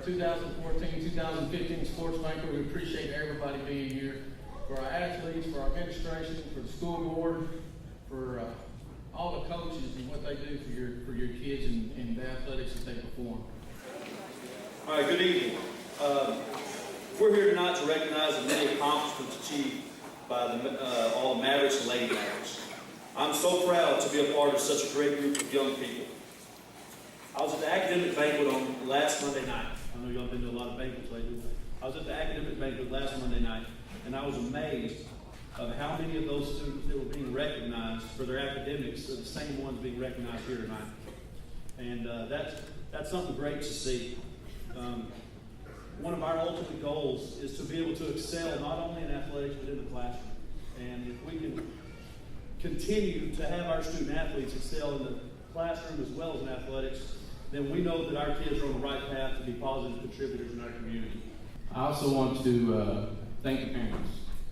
2014-2015 sports banquet. We appreciate everybody being here. For our athletes, for our administration, for the school board, for all the coaches and what they do for your kids and the athletics that they perform. All right, good evening. We're here tonight to recognize the many accomplishments achieved by all the Mavericks and Lady Mavericks. I'm so proud to be a part of such a great group of young people. I was at the academic banquet on last Monday night. I know y'all been to a lot of banquets lately. I was at the academic banquet last Monday night, and I was amazed of how many of those students that were being recognized for their academics are the same ones being recognized here tonight. And that's something great to see. One of our ultimate goals is to be able to excel not only in athletics but in the classroom. And if we can continue to have our student athletes excel in the classroom as well as in athletics, then we know that our kids are on the right path to be positive contributors in our community. I also want to thank the parents.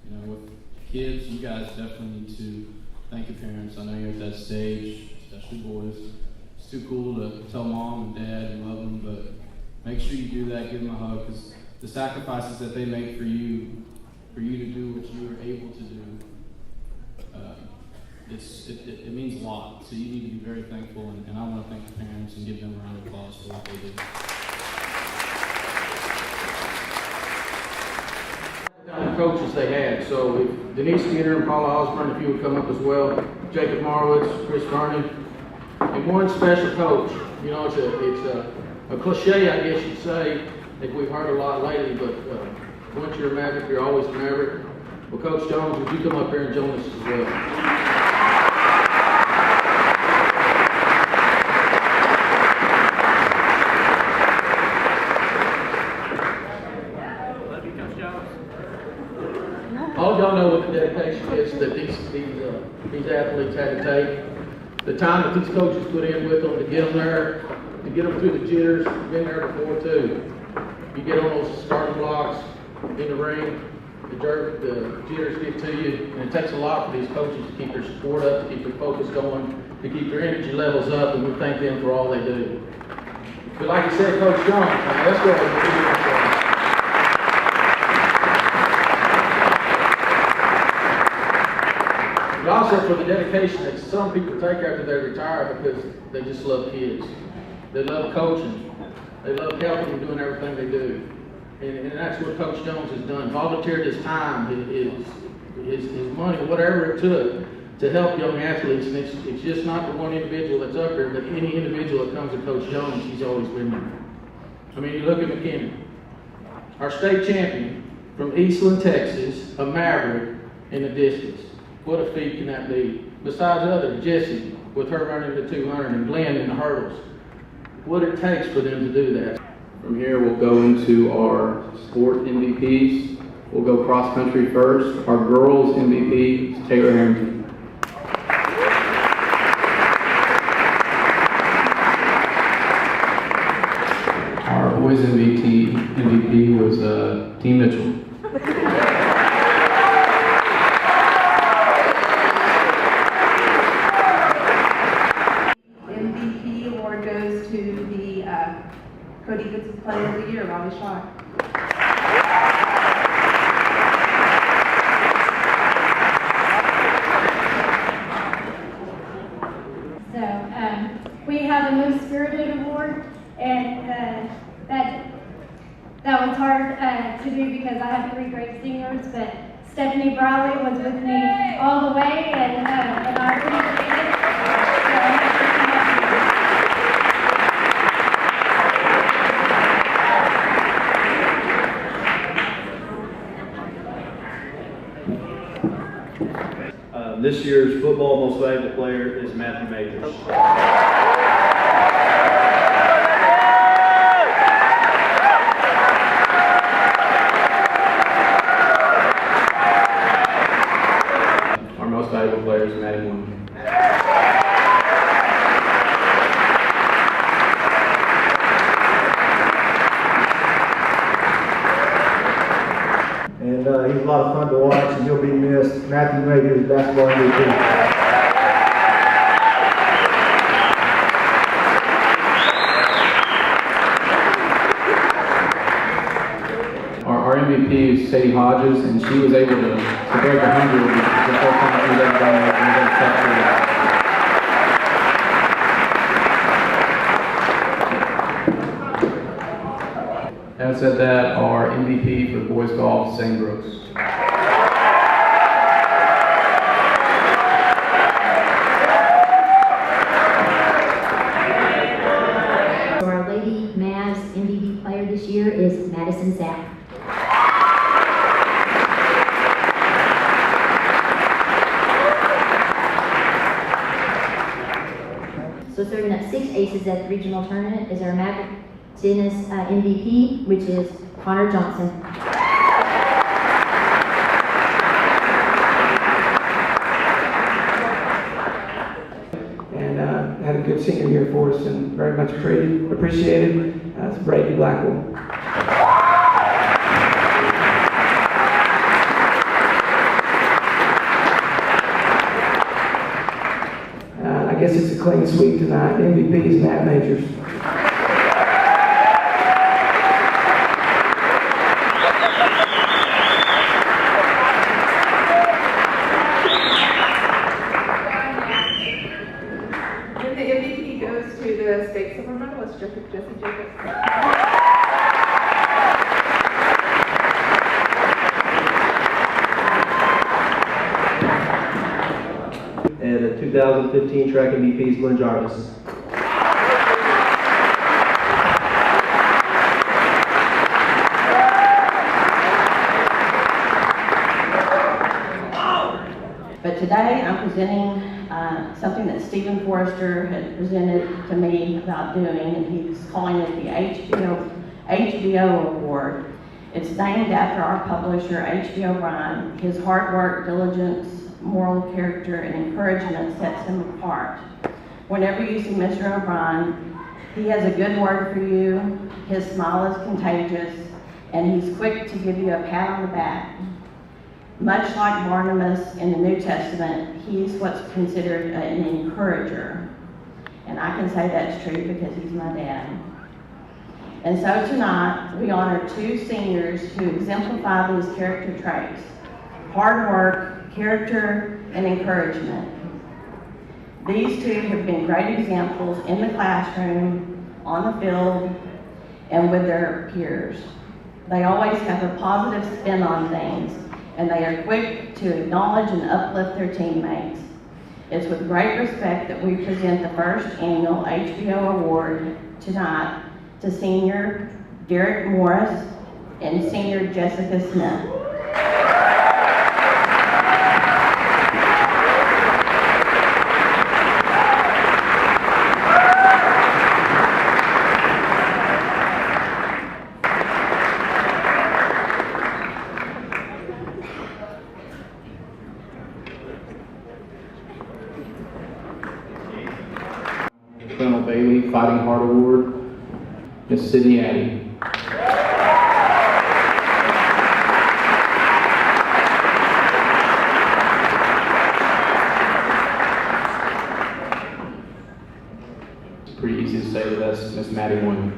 You know, with kids, you guys definitely need to thank your parents. I know you're at that stage, especially boys. It's too cool to tell mom and dad you love them, but make sure you do that. Give them a hug, because the sacrifices that they make for you to do what you are able to do, it means a lot. So you need to be very thankful, and I want to thank the parents and give them a round of applause for what they do. The coaches they had. So if Denise Skinner and Paula Osborne, if you would come up as well, Jacob Marwitz, Chris Vernon, and one special coach. You know, it's a cliche, I guess you'd say, that we've heard a lot lately, but once you're a Maverick, you're always a Maverick. Well, Coach Jones, would you come up here and join us as well? All of y'all know what the dedication is that these athletes had to take. The time that these coaches put in with them to get them there, to get them through the jitters. Been there before too. You get on those starting blocks in the ring, the jitters get to you, and it takes a lot for these coaches to keep their support up, to keep their focus going, to keep their energy levels up, and we thank them for all they do. But like you said, Coach John, let's go ahead and do this. But also for the dedication that some people take after they retire, because they just love kids. They love coaching. They love helping and doing everything they do. And that's what Coach Jones has done. Volunteered his time, his money, whatever it took to help young athletes. And it's just not the one individual that's up here, but any individual that comes to Coach Jones, he's always been there. I mean, you look at McKinney, our state champion from Eastland, Texas, a Maverick in the distance. What a feat can that be? Besides others, Jesse with her running the 200 and Glenn in the hurdles. What it takes for them to do that. From here, we'll go into our sport MVPs. We'll go cross country first. Our girls MVP is Taylor Harrington. Our boys MVP was Team Mitchell. MVP award goes to the Co-Defensive Player of the Year, Robbie Shaw. So we have a Most Spirited Award, and that was hard to do because I have 3 great singers, but Stephanie Briley was with me all the way, and I appreciate it. This year's football most valuable player is Matthew Majors. Our most valuable player is Maddie Moon. And he's a lot of fun to watch, and he'll be missed. Matthew Majors, basketball MVP. MVP is Sadie Hodges, and she was able to break 100 the first time she's ever done it. And that's tough. Having said that, our MVP for boys golf, Zane Brooks. Our Lady Mavs MVP player this year is Madison Sapp. So serving up 6 aces at the regional tournament is our Maverick Tennis MVP, which is Connor Johnson. And had a good senior year for us and very much appreciated. It's Brady Blackwell. I guess it's a clean sweep tonight. MVP is Matt Majors. And the MVP goes to the state silver medalist, Jesse Jacobs. And a 2015 track MVP is Glenn Jarvis. But today I'm presenting something that Stephen Forrester had presented to me about doing, and he's calling it the HBO Award. It's named after our publisher, H.B. O'Brien. His hard work, diligence, moral character, and encouragement sets him apart. Whenever you see Mr. O'Brien, he has a good word for you, his smile is contagious, and he's quick to give you a pat on the back. Much like Barnabas in the New Testament, he's what's considered an encourager. And I can say that's true because he's my dad. And so tonight, we honor 2 seniors who exemplify these character traits: hard work, character, and encouragement. These 2 have been great examples in the classroom, on the field, and with their peers. They always have a positive spin on things, and they are quick to acknowledge and uplift their teammates. It's with great respect that we present the first annual HBO Award tonight to Senior Derek Morris and Senior Jessica Smith. Colonel Bailey Fighting Heart Award, Miss Sydney Addy. It's pretty easy to say that that's Miss Maddie Wood.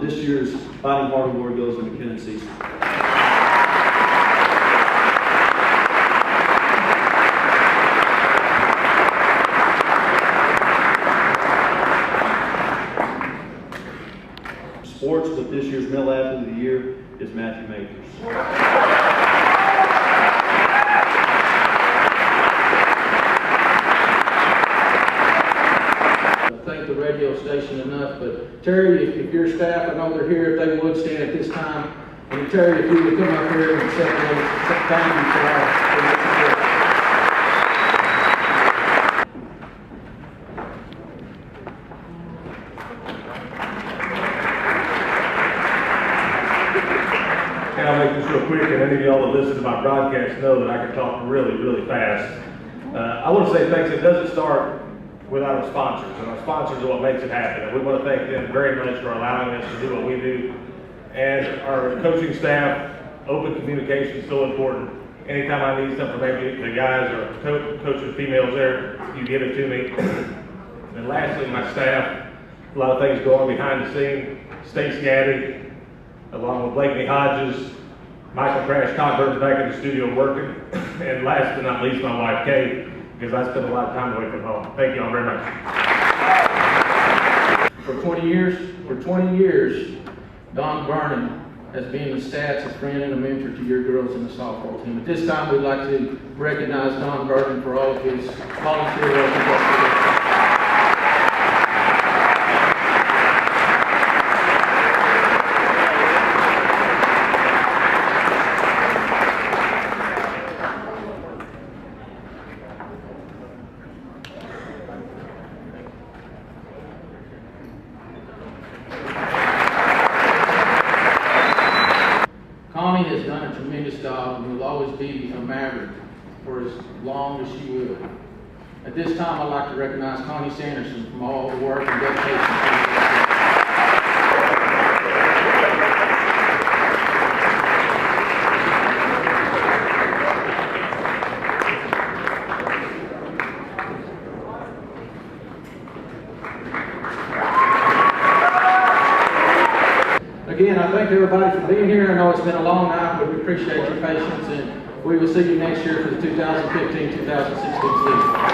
This year's Fighting Heart Award goes to McKinnon Cecil. Sports, but this year's Male Athlete of the Year is Matthew Majors. Thank the radio station enough, but Terry, if your staff, I know they're here, if they would stand at this time, and Terry, if you would come up here and accept thank you for our. And I'll make this real quick, and any of y'all that listen to my broadcast know that I can talk really, really fast. I want to say thanks. It doesn't start without our sponsors, and our sponsors are what makes it happen. And we want to thank them very much for allowing us to do what we do. And our coaching staff, open communication is so important. Anytime I need something, maybe the guys or coaches, females there, you give it to me. And lastly, my staff, a lot of things go on behind the scene. Stacey Addy, along with Blakeney Hodges, Michael Crash Cockburn's back in the studio working. And last but not least, my wife Kay, because I spend a lot of time away from home. Thank you all very much. For 20 years, Don Vernon has been the stats, a friend and a mentor to your girls in the softball team. At this time, we'd like to recognize Don Vernon for all of his volunteer work and dedication. Connie has done a tremendous job and will always be a Maverick for as long as she will. At this time, I'd like to recognize Connie Sanderson from all the work and dedication. Again, I thank everybody for being here. I know it's been a long night, but we appreciate your patience, and we will see you next year for the 2015-2016 season.